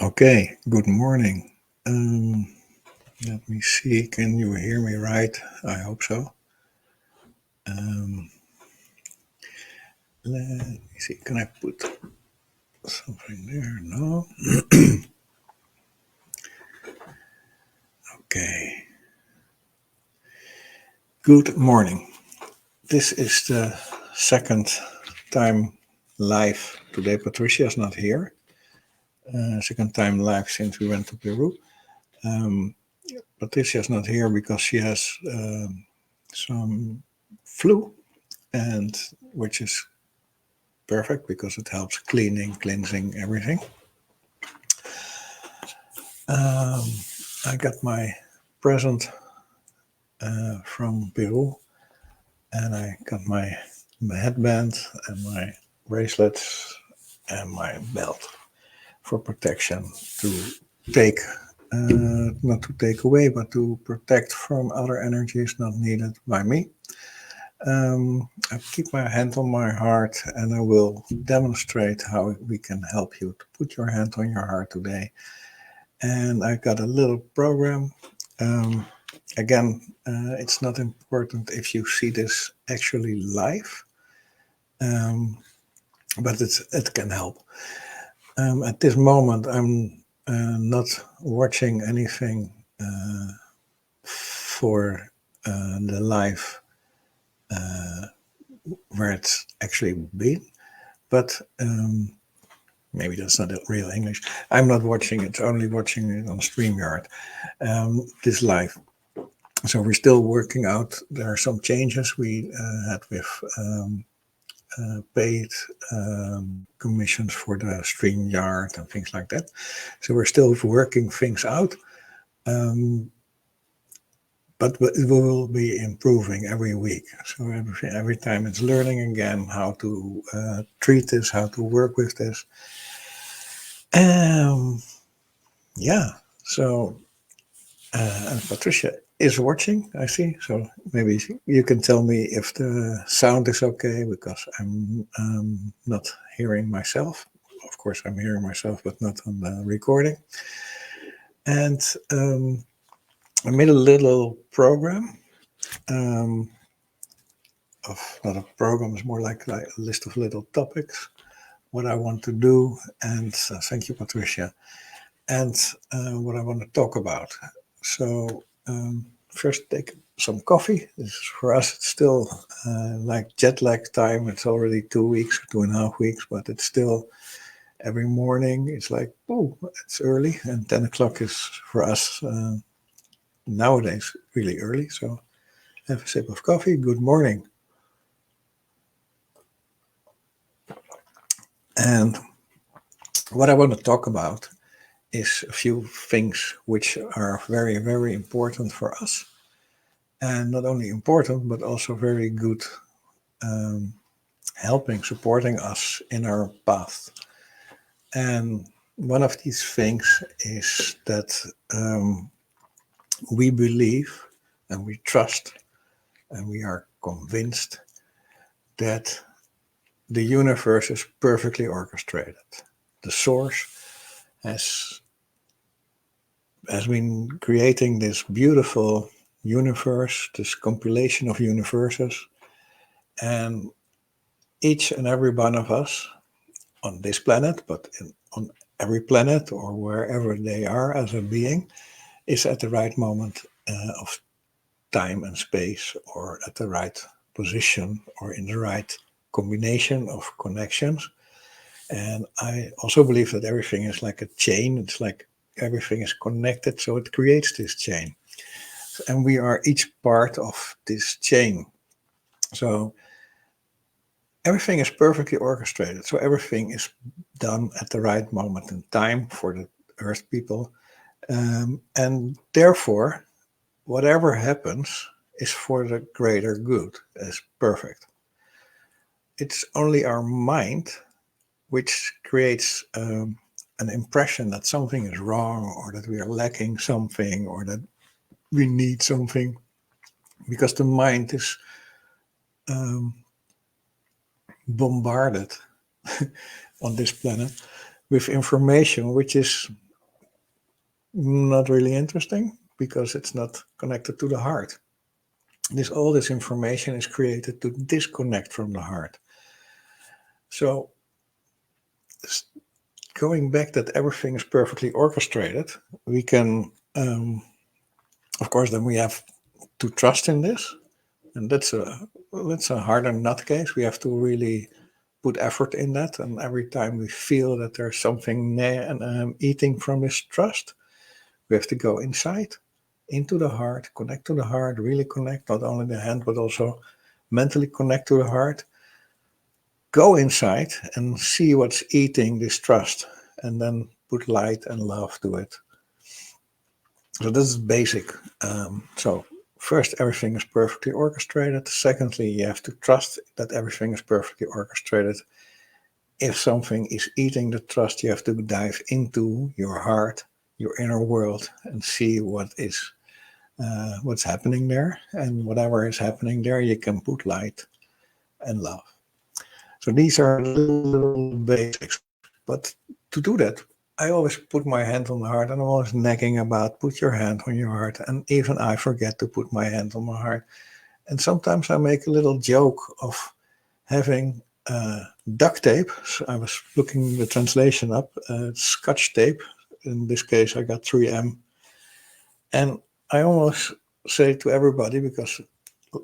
Okay, good morning. Let me see, can you hear me right? I hope so. Um, Let me see, can I put something there? No? Okay, good morning. This is the second time live today. Patricia is not here. Second time live since we went to Peru. Um, Patricia is not here because she has some flu, and which is perfect because it helps cleansing everything. Um, I got my present from Peru, and I got my headband and my bracelets and my belt for protection to take, not to take away, but to protect from other energies not needed by me. I keep my hand on my heart and I will demonstrate how we can help you to put your hand on your heart today. And I got a little program. Um, Again, it's not important if you see this actually live, um, but it can help. At this moment, I'm not watching anything for the live where it's actually been, but maybe that's not real English. I'm not watching it, only watching it on StreamYard, this live. So we're still working out. There are some changes we had with paid commissions for the StreamYard and things like that. So we're still working things out. Um, but it will be improving every week. So every time it's learning again how to treat this, how to work with this. Yeah, so and Patricia is watching, I see. So maybe you can tell me if the sound is okay because I'm not hearing myself. Of course, I'm hearing myself, but not on the recording. And I made a little program. Um, of not a program, it's more like a list of little topics, what I want to do. And thank you, Patricia. And what I want to talk about. So first take some coffee. This is, for us, it's still like jet lag time. It's already 2 weeks, 2.5 weeks, but it's still every morning. It's like, oh, it's early. And 10 o'clock is for us nowadays really early. So have a sip of coffee. Good morning. And what I want to talk about is a few things which are very, very important for us. And not only important, but also very good, um, helping, supporting us in our path. And one of these things is that we believe and we trust and we are convinced that the universe is perfectly orchestrated. The source has been creating this beautiful universe, this compilation of universes, and each and every one of us on this planet, but on every planet or wherever they are as a being, is at the right moment of time and space, or at the right position, or in the right combination of connections. And I also believe that everything is like a chain. It's like everything is connected, so it creates this chain. And we are each part of this chain. So everything is perfectly orchestrated. So everything is done at the right moment in time for the Earth people. And therefore, whatever happens is for the greater good. It's perfect. It's only our mind which creates an impression that something is wrong, or that we are lacking something, or that we need something, because the mind is um, bombarded on this planet with information which is not really interesting because it's not connected to the heart. All this information is created to disconnect from the heart. So going back that everything is perfectly orchestrated, we can, of course, then we have to trust in this, and that's a harder nut case. We have to really put effort in that, and every time we feel that there's something eating from this trust, we have to go inside, into the heart, connect to the heart, really connect, not only the hand, but also mentally connect to the heart. Go inside and see what's eating this trust, and then put light and love to it. So this is basic. So first, everything is perfectly orchestrated. Secondly, you have to trust that everything is perfectly orchestrated. If something is eating the trust, you have to dive into your heart, your inner world, and see what's happening there. And whatever is happening there, you can put light and love. So these are little basics. But to do that, I always put my hand on the heart, and I'm always nagging about put your hand on your heart. And even I forget to put my hand on my heart. And sometimes I make a little joke of having duct tape. So I was looking the translation up, Scotch tape. In this case, I got 3M. And I almost say to everybody, because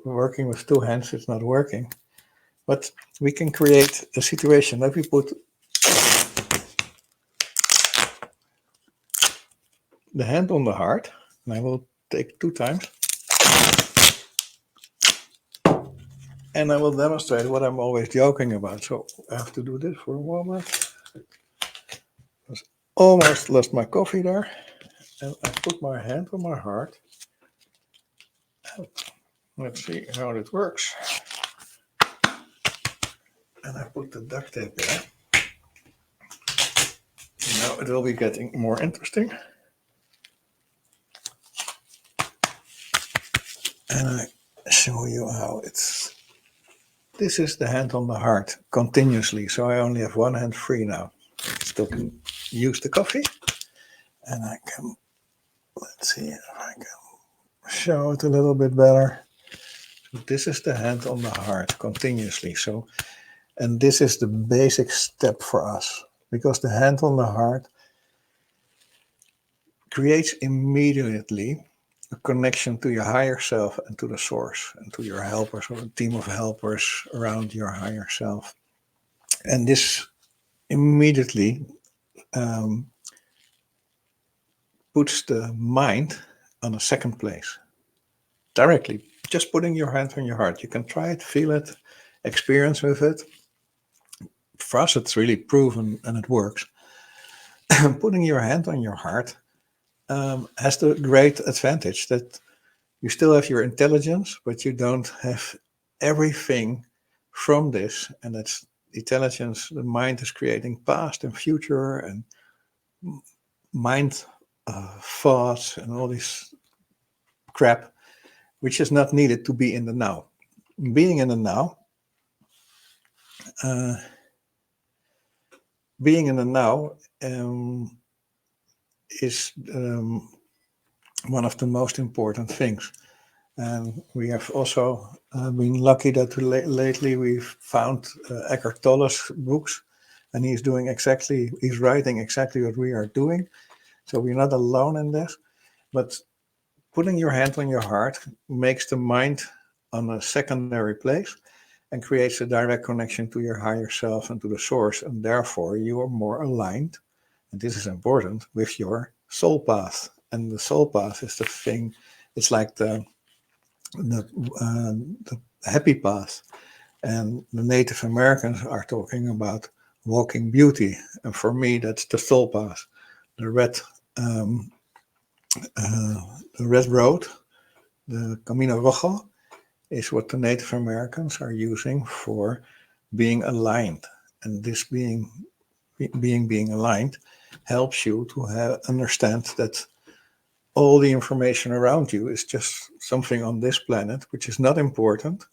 working with two hands is not working, but we can create a situation that we put the hand on the heart, and I will take 2 times, and I will demonstrate what I'm always joking about. So I have to do this for a moment. I almost lost my coffee there, and I put my hand on my heart. Let's see how it works. And I put the duct tape there. Now it will be getting more interesting. And I show you how it's. This is the hand on the heart continuously. So I only have one hand free now. Still can use the coffee. And I can, let's see if I can show it a little bit better. So this is the hand on the heart continuously. So, and this is the basic step for us, because the hand on the heart creates immediately a connection to your higher self and to the source and to your helpers or a team of helpers around your higher self. And this immediately puts the mind on a second place directly. Just putting your hand on your heart. You can try it, feel it, experience with it. For us, it's really proven and it works. Putting your hand on your heart has the great advantage that you still have your intelligence, but you don't have everything from this. And that's intelligence. The mind is creating past and future and mind thoughts and all this crap, which is not needed to be in the now. Being in the now, is one of the most important things. And we have also been lucky that lately we've found Eckhart Tolle's books, and he's writing exactly what we are doing. So we're not alone in this, but putting your hand on your heart makes the mind on a secondary place and creates a direct connection to your higher self and to the source. And therefore you are more aligned, and this is important, with your soul path. And the soul path is the thing, it's like the happy path. And the Native Americans are talking about walking beauty. And for me, that's the soul path. The red road, the Camino Rojo, is what the Native Americans are using for being aligned. And this being aligned helps you to understand that all the information around you is just something on this planet, which is not important.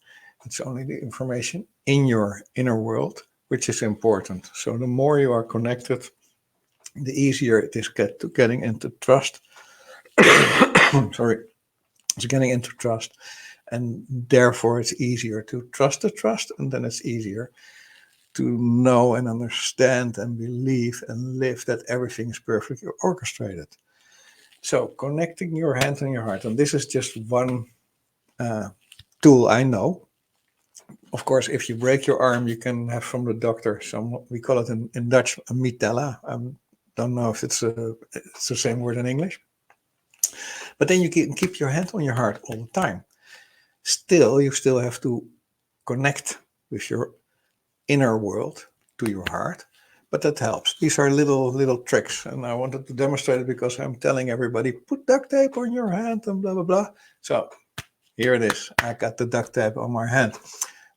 It's only the information in your inner world, which is important. So the more you are connected, the easier it is getting into trust sorry, it's getting into trust. And therefore it's easier to trust the trust, and then it's easier to know and understand and believe and live that everything is perfectly orchestrated. So connecting your hand and your heart, and this is just one tool I know. Of course, if you break your arm, you can have from the doctor some, we call it in Dutch, a mitella. I don't know if it's the same word in English. But then you can keep your hand on your heart all the time. Still, you still have to connect with your inner world to your heart, but that helps. These are little tricks, and I wanted to demonstrate it because I'm telling everybody, put duct tape on your hand and blah, blah, blah. So here it is. I got the duct tape on my hand.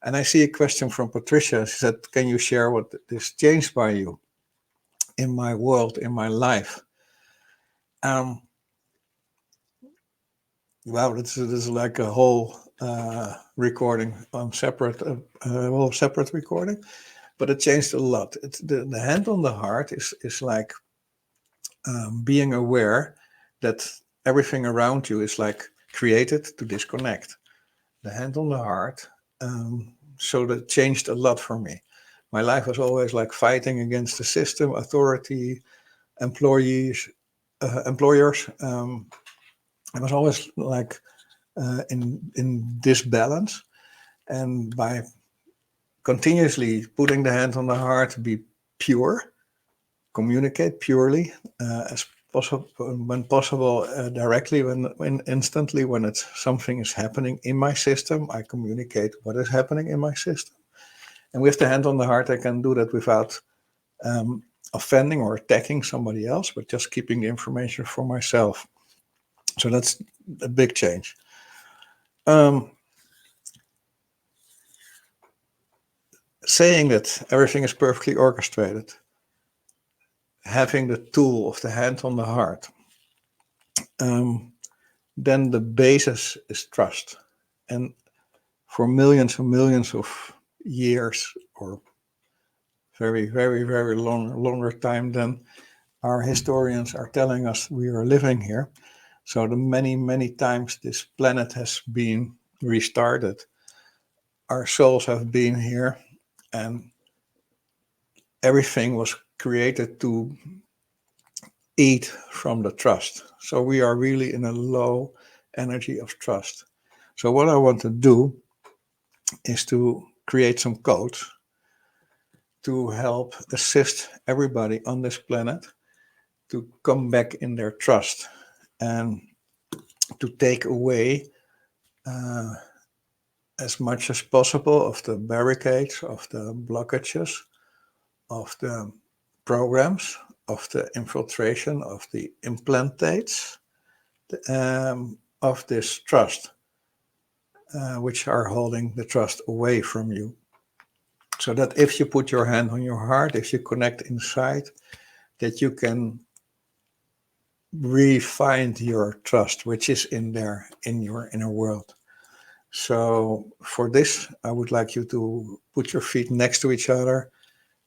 And I see a question from Patricia. She said, can you share what this changed by you in my world, in my life? Wow, this is like a whole recording on separate, whole separate recording, but it changed a lot. It's the hand on the heart is like being aware that everything around you is like created to disconnect. The hand on the heart, so that changed a lot for me. My life was always like fighting against the system, authority, employers. I was always like in disbalance, and by continuously putting the hand on the heart, be pure, communicate purely as possible when possible, directly when instantly when it's something is happening in my system, I communicate what is happening in my system. And with the hand on the heart, I can do that without offending or attacking somebody else, but just keeping the information for myself. So that's a big change. Saying that everything is perfectly orchestrated, having the tool of the hand on the heart, then the basis is trust. And for millions and millions of years, or very, very, very longer time than our historians are telling us we are living here. So the many times this planet has been restarted, our souls have been here, and everything was created to eat from the trust. So we are really in a low energy of trust. So what I want to do is to create some codes to help assist everybody on this planet to come back in their trust and to take away as much as possible of the barricades, of the blockages, of the programs, of the infiltration, of the implantates, of this trust, which are holding the trust away from you. So that if you put your hand on your heart, if you connect inside, that you can re-find your trust, which is in there, in your inner world. So for this, I would like you to put your feet next to each other,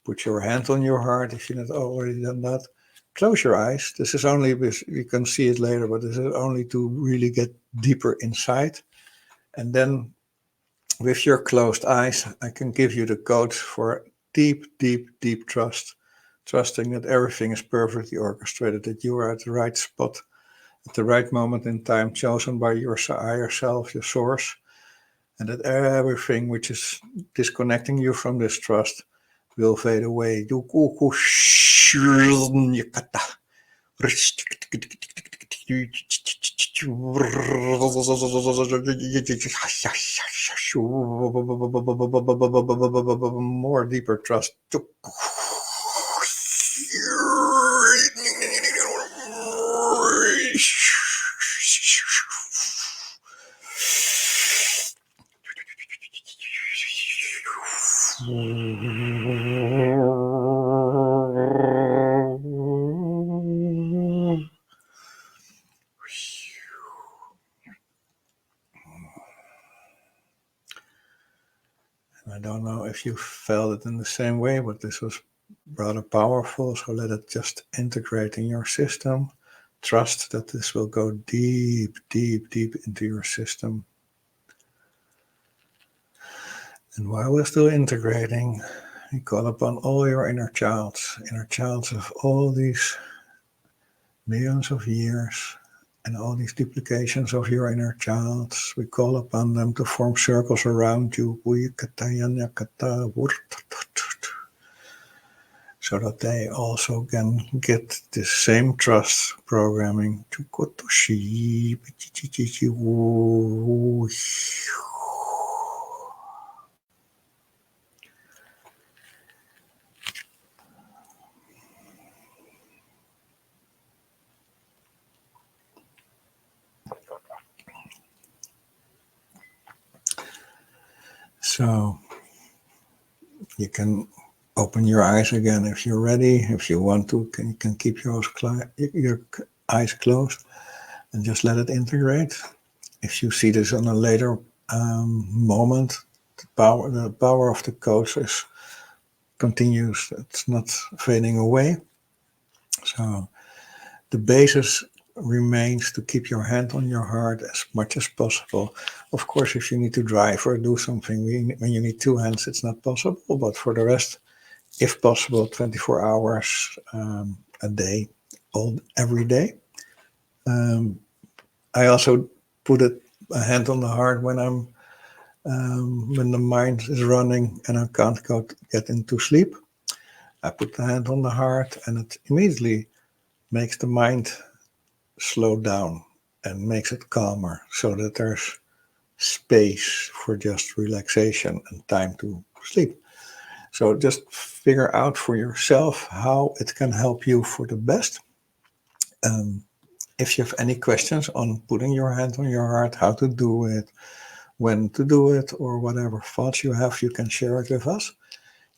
put your hand on your heart if you've not already done that. Close your eyes. This is only, you can see it later, but this is only to really get deeper inside. And then with your closed eyes, I can give you the codes for deep trust, trusting that everything is perfectly orchestrated, that you are at the right spot, at the right moment in time, chosen by your higher self, your source, and that everything which is disconnecting you from this trust will fade away. More deeper trust. I don't know if you felt it in the same way, but this was rather powerful. So let it just integrate in your system. trust that this will go deep, deep, deep into your system. And while we're still integrating, we call upon all your inner childs of all these millions of years, and all these duplications of your inner childs. We call upon them to form circles around you, so that they also can get the same trust programming. So you can open your eyes again if you're ready. If you want to, you can keep your eyes closed and just let it integrate. If you see this on a later moment, the power of the coach continues. It's not fading away. So the basis remains to keep your hand on your heart as much as possible. Of course, if you need to drive or do something, when you need two hands, it's not possible. But for the rest, if possible, 24 hours a day, every day. I also put a hand on the heart when when the mind is running and I can't get into sleep. I put the hand on the heart, and it immediately makes the mind slow down and makes it calmer, so that there's space for just relaxation and time to sleep. So just figure out for yourself how it can help you for the best. If you have any questions on putting your hand on your heart, how to do it, when to do it, or whatever thoughts you have, you can share it with us.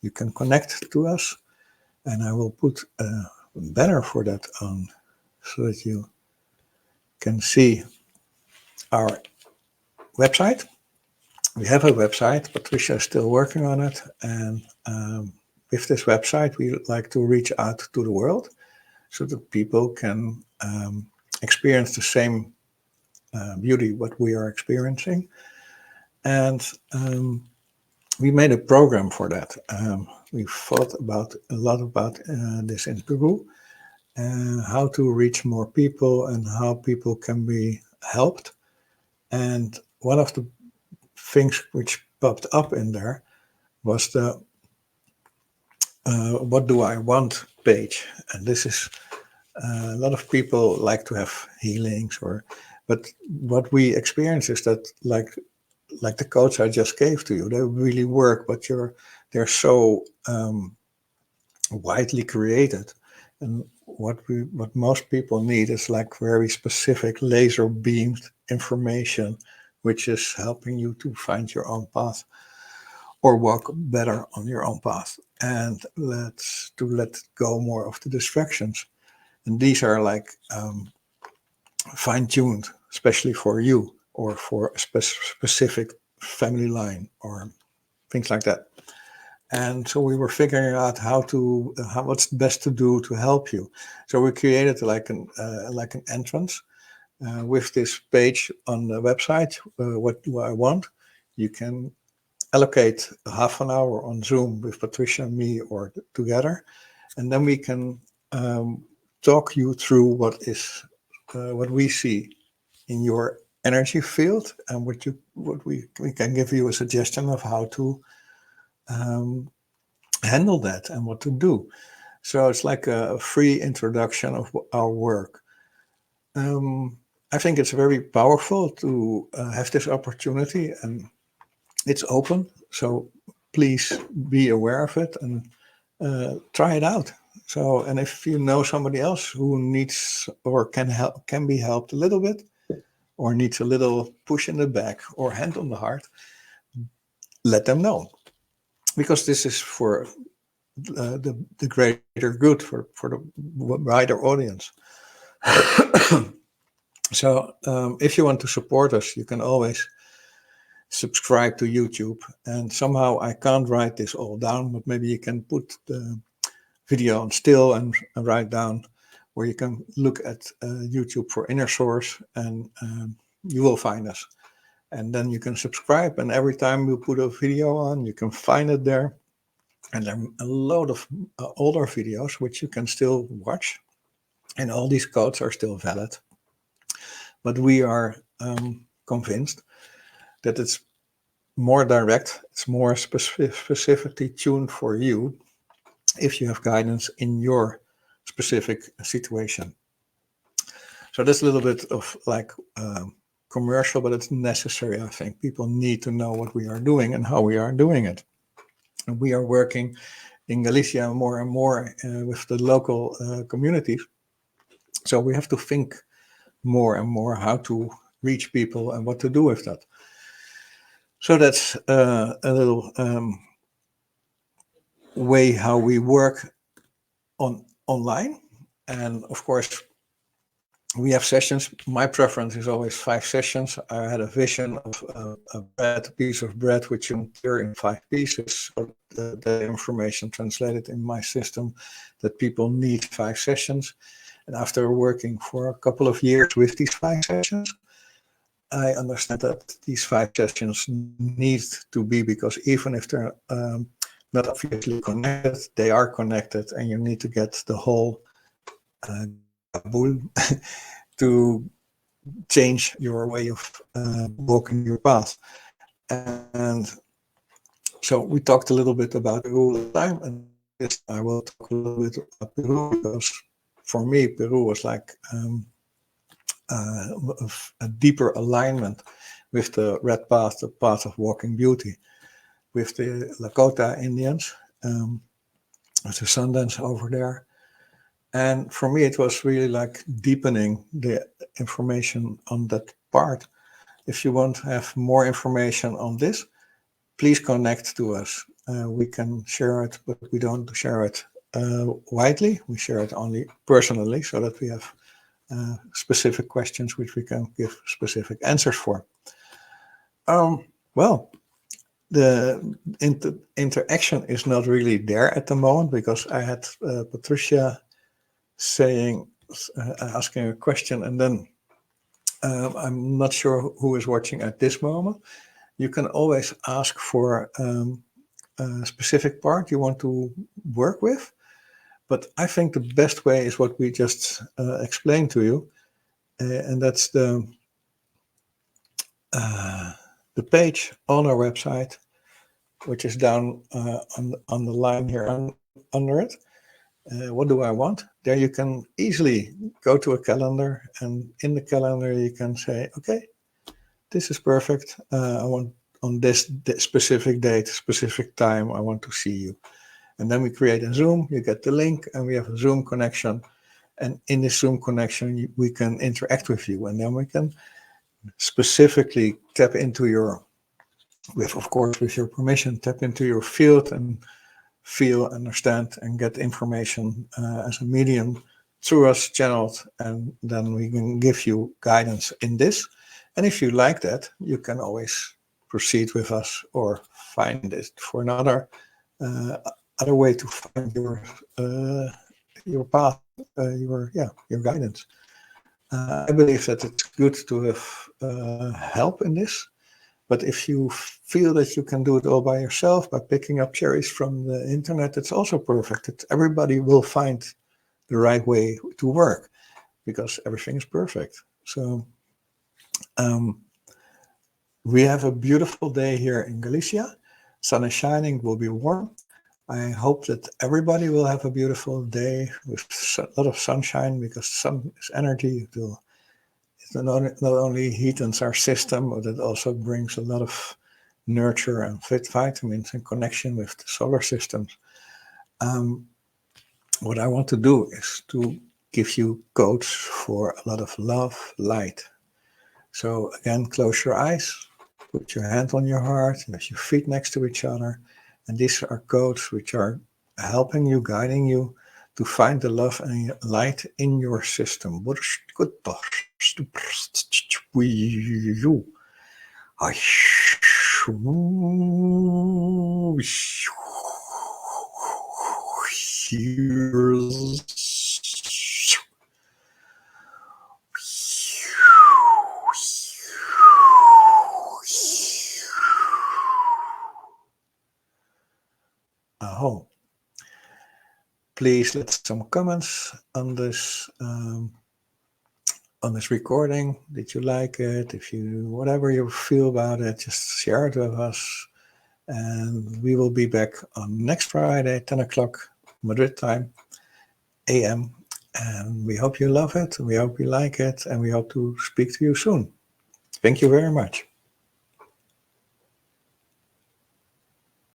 You can connect to us, and I will put a banner for that on so that you can see our website. We have a website. Patricia is still working on it, and with this website, we like to reach out to the world so that people can experience the same beauty what we are experiencing. And we made a program for that. We thought a lot about this in Peru, how to reach more people and how people can be helped. And one of the things which popped up in there was the what do I want page. And this is a lot of people like to have healings, but what we experience is that like the codes I just gave to you, they really work, but they're so widely created. And what most people need is like very specific laser beamed information, which is helping you to find your own path or walk better on your own path, and let go more of the distractions. And these are like fine-tuned, especially for you or for a specific family line or things like that. And so we were figuring out what's best to do to help you. So we created like an entrance with this page on the website. What do I want? You can allocate half an hour on Zoom with Patricia and me or together, and then we can talk you through what we see in your energy field, and we can give you a suggestion of how to handle that and what to do. So it's like a free introduction of our work. I think it's very powerful to have this opportunity, and it's open. So please be aware of it and try it out. So, and if you know somebody else who needs or can be helped a little bit, or needs a little push in the back or hand on the heart, let them know, because this is for the greater good, for the wider audience. So if you want to support us, you can always subscribe to YouTube. And somehow I can't write this all down, but maybe you can put the video on still and write down where you can look at YouTube for InnerSource, and you will find us. And then you can subscribe, and every time we put a video on, you can find it there. And there are a lot of older videos which you can still watch, and all these codes are still valid. But we are convinced that it's more direct, it's more specifically tuned for you if you have guidance in your specific situation. So that's a little bit of like commercial, but it's necessary. I think people need to know what we are doing and how we are doing it. And we are working in Galicia more and more with the local communities. So we have to think more and more how to reach people and what to do with that. So that's a little way how we work online. And of course, we have sessions. My preference is always 5 sessions. I had a vision of a piece of bread which you tear in 5 pieces. So the information translated in my system that people need 5 sessions. And after working for a couple of years with these 5 sessions, I understand that these 5 sessions need to be, because even if they're not obviously connected, they are connected, and you need to get the whole to change your way of walking your path. And so we talked a little bit about Peru last time, and this I will talk a little bit about Peru, because for me Peru was like a deeper alignment with the red path, the path of walking beauty, with the Lakota Indians, with the Sundance over there. And for me, it was really like deepening the information on that part. If you want to have more information on this, please connect to us. We can share it, but we don't share it widely. We share it only personally, so that we have specific questions which we can give specific answers for. Well, the interaction is not really there at the moment, because I had Patricia asking a question, and then I'm not sure who is watching at this moment. You can always ask for a specific part you want to work with, but I think the best way is what we just explained to you, and that's the page on our website, which is down on the line here under it. What do I want? There you can easily go to a calendar, and in the calendar you can say, okay, this is perfect. I want on this specific date, specific time, I want to see you. And then we create a Zoom, you get the link, and we have a Zoom connection. And in this Zoom connection, we can interact with you, and then we can specifically tap into your, of course, with your permission, tap into your field and feel, understand, and get information as a medium through us channeled, and then we can give you guidance in this. And if you like that, you can always proceed with us or find it for another other way to find your path, your guidance. I believe that it's good to have help in this. But if you feel that you can do it all by yourself, by picking up cherries from the internet, it's also perfect. Everybody will find the right way to work, because everything is perfect. So we have a beautiful day here in Galicia. Sun is shining, will be warm. I hope that everybody will have a beautiful day with a lot of sunshine, because sun is energy. It not only heatens our system, but it also brings a lot of nurture and vitamins in connection with the solar systems. What I want to do is to give you codes for a lot of love, light. So again, close your eyes, put your hand on your heart, and have your feet next to each other. And these are codes which are helping you, guiding you to find the love and light in your system. home. Please let some comments on this recording. Did you like it? If you, whatever you feel about it, just share it with us. And we will be back on next Friday, 10 o'clock Madrid time, AM. And we hope you love it. We hope you like it. And we hope to speak to you soon. Thank you very much.